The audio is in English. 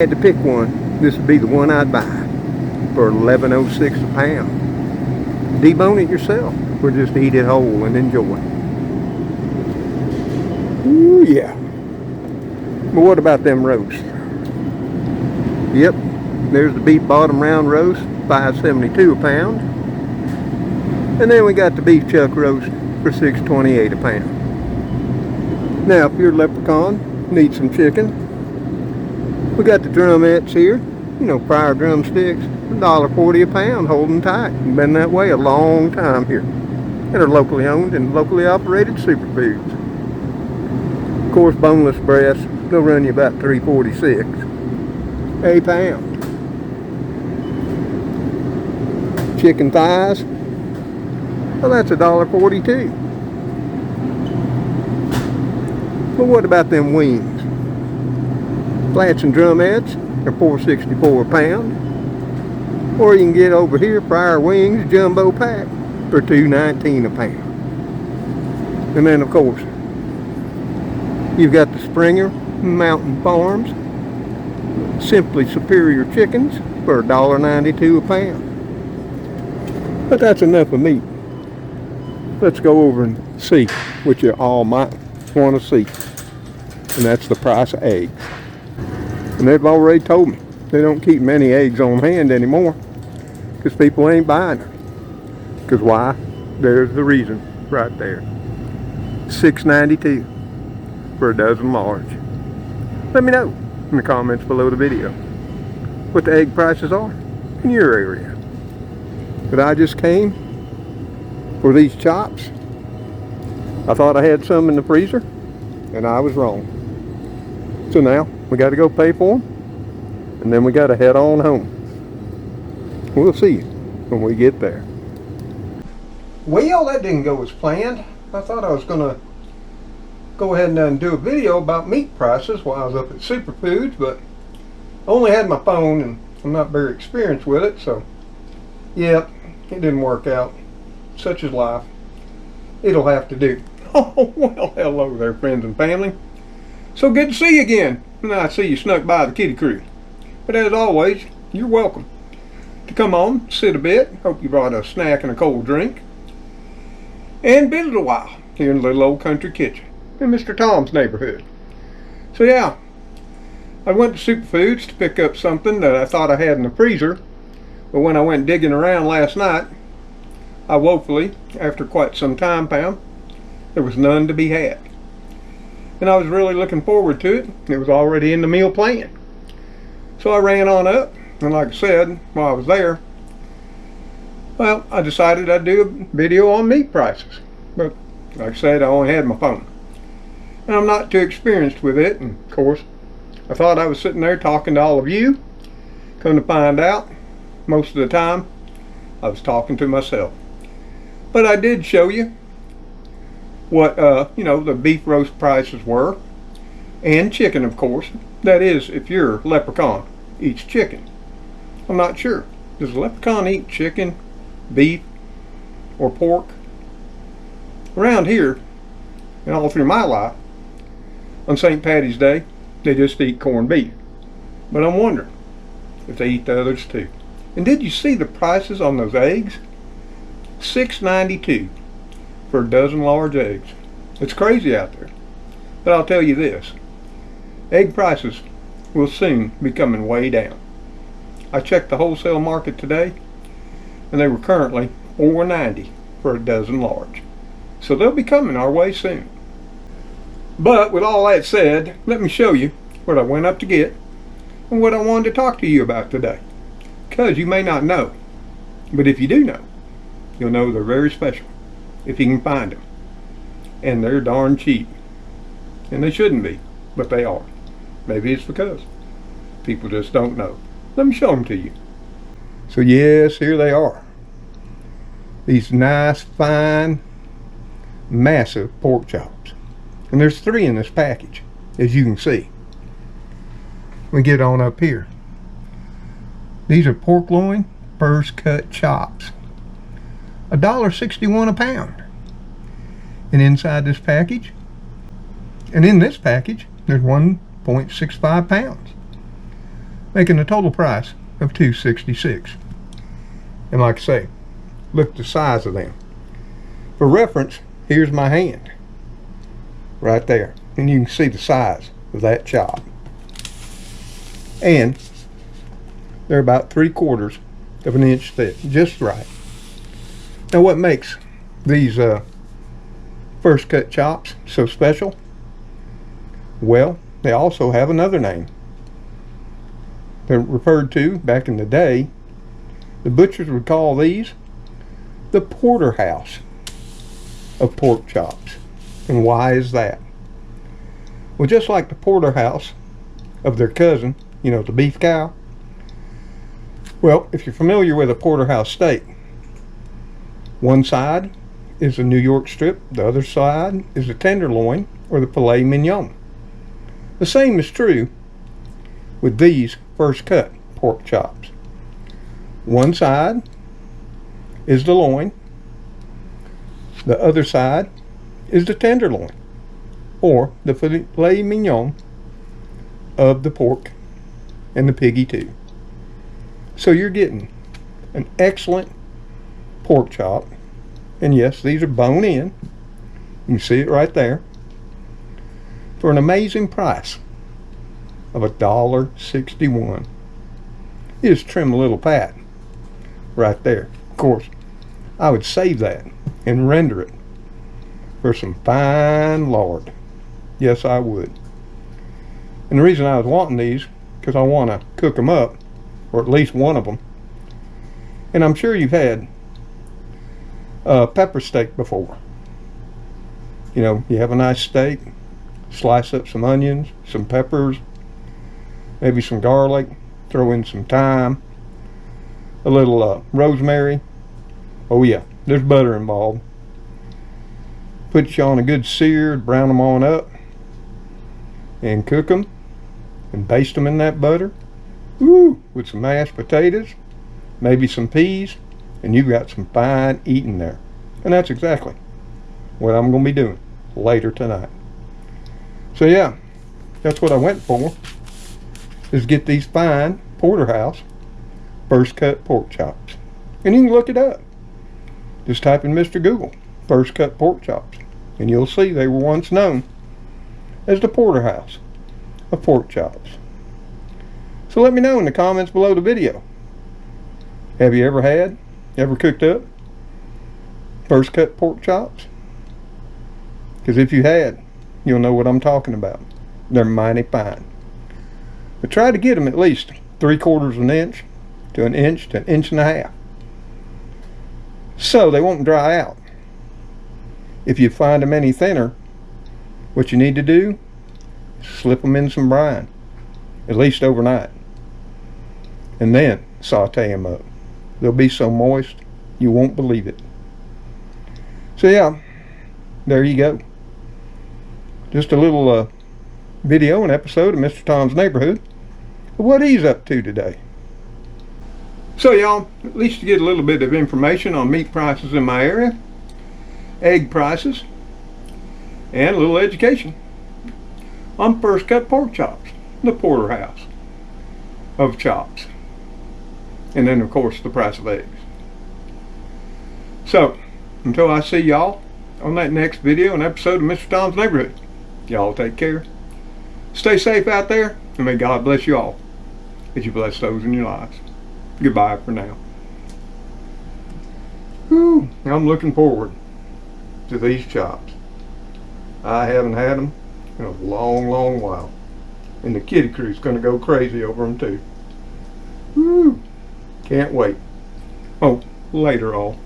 Had to pick one, this would be the one I'd buy for $11.06 a pound. Debone it yourself, or just eat it whole and enjoy. Ooh yeah. But what about them roasts? Yep, there's the beef bottom round roast, $5.72 a pound. And then we got the beef chuck roast for $6.28 a pound. Now, if you're a leprechaun, need some chicken, we got the drumettes here, you know, prior drumsticks, $1.40 a pound, holding tight. Been that way a long time here. And are locally owned and locally operated superfoods. Of course, boneless breasts, they'll run you about $3.46 a pound. Chicken thighs, well, that's $1.42. But what about them wings? Flats and drumettes are $4.64 a pound. Or you can get over here Prior Wings Jumbo Pack for $2.19 a pound. And then of course, you've got the Springer Mountain Farms Simply Superior Chickens for $1.92 a pound. But that's enough of meat. Let's go over and see what you all might want to see. And that's the price of eggs. And they've already told me they don't keep many eggs on hand anymore because people ain't buying them. Because why? There's the reason right there. $6.92 for a dozen large. Let me know in the comments below the video what the egg prices are in your area. But I just came for these chops. I thought I had some in the freezer and I was wrong. So now we got to go pay for them, and then we got to head on home. We'll see you when we get there. Well, that didn't go as planned. I thought I was going to go ahead and do a video about meat prices while I was up at Superfoods, but I only had my phone and I'm not very experienced with it, so yeah, it didn't work out. Such is life. It'll have to do. Oh, well, hello there, friends and family. So good to see you again. And I see you snuck by the kitty crew. But as always, you're welcome to come on, sit a bit. Hope you brought a snack and a cold drink. And visit a while here in the little old country kitchen in Mr. Tom's neighborhood. So yeah, I went to Superfoods to pick up something that I thought I had in the freezer. But when I went digging around last night, I woefully, after quite some time, found there was none to be had. And I was really looking forward to it. It was already in the meal plan. So I ran on up, and like I said, while I was there, well, I decided I'd do a video on meat prices. But like I said, I only had my phone. And I'm not too experienced with it, and of course, I thought I was sitting there talking to all of you. Come to find out, most of the time, I was talking to myself. But I did show you what the beef roast prices were, and chicken, of course. That is, if your leprechaun eats chicken. I'm not sure. Does a leprechaun eat chicken, beef, or pork? Around here, and all through my life, on St. Patty's Day, they just eat corned beef. But I'm wondering if they eat the others too. And did you see the prices on those eggs? $6.92 for a dozen large eggs. It's crazy out there. But I'll tell you this, egg prices will soon be coming way down. I checked the wholesale market today, and they were currently $4.90 for a dozen large. So they'll be coming our way soon. But with all that said, let me show you what I went up to get and what I wanted to talk to you about today. Because you may not know, but if you do know, you'll know they're very special if you can find them. And they're darn cheap. And they shouldn't be, but they are. Maybe it's because people just don't know. Let me show them to you. So yes, here they are. These nice, fine, massive pork chops. And there's 3 in this package, as you can see. We get on up here. These are pork loin first cut chops. $1.61 a pound. And inside this package, and in this package, there's 1.65 pounds. making a total price of $266. And like I say, look at the size of them. For reference, here's my hand right there, and you can see the size of that chop. And they're about 3/4 of an inch thick, just right. Now, what makes these first cut chops so special? Well, they also have another name. They're referred to, back in the day, the butchers would call these the porterhouse of pork chops. And why is that? Well, just like the porterhouse of their cousin, you know, the beef cow. Well, if you're familiar with a porterhouse steak, one side is a New York strip, the other side is the tenderloin or the filet mignon. The same is true with these first cut pork chops. One side is the loin, the other side is the tenderloin or the filet mignon of the pork and the piggy too. So you're getting an excellent pork chop, and yes, these are bone in. You can see it right there, for an amazing price of $1.61. You just trim a little pat right there. Of course, I would save that and render it for some fine lard. Yes, I would. And the reason I was wanting these, because I want to cook them up, or at least one of them. And I'm sure you've had pepper steak before. You know, you have a nice steak, slice up some onions, some peppers, maybe some garlic, throw in some thyme, a little rosemary. Oh yeah, there's butter involved. Put you on a good sear, brown them on up, and cook them, and baste them in that butter. Woo, with some mashed potatoes, maybe some peas, and you've got some fine eating there. And that's exactly what I'm going to be doing later tonight. So yeah, that's what I went for, is get these fine porterhouse first cut pork chops. And you can look it up. Just type in Mr. Google, first cut pork chops, and you'll see they were once known as the porterhouse of pork chops. So let me know in the comments below the video. Have you ever cooked up first cut pork chops? Because if you had, you'll know what I'm talking about. They're mighty fine. But try to get them at least 3/4 of an inch to an inch to an inch and a half, so they won't dry out. If you find them any thinner, what you need to do is slip them in some brine, at least overnight, and then saute them up. They'll be so moist you won't believe it. So yeah, there you go. Just a little video and episode of Mr. Tom's Neighborhood of what he's up to today. So y'all, at least you get a little bit of information on meat prices in my area, egg prices, and a little education on first cut pork chops, the porterhouse of chops, and then of course the price of eggs. So until I see y'all on that next video and episode of Mr. Tom's Neighborhood, y'all take care, stay safe out there, and may God bless you all as you bless those in your lives. Goodbye for now. Whew, I'm looking forward to these chops. I haven't had them in a long while, and the kiddie crew's going to go crazy over them too. Whew, can't wait. Oh, later all.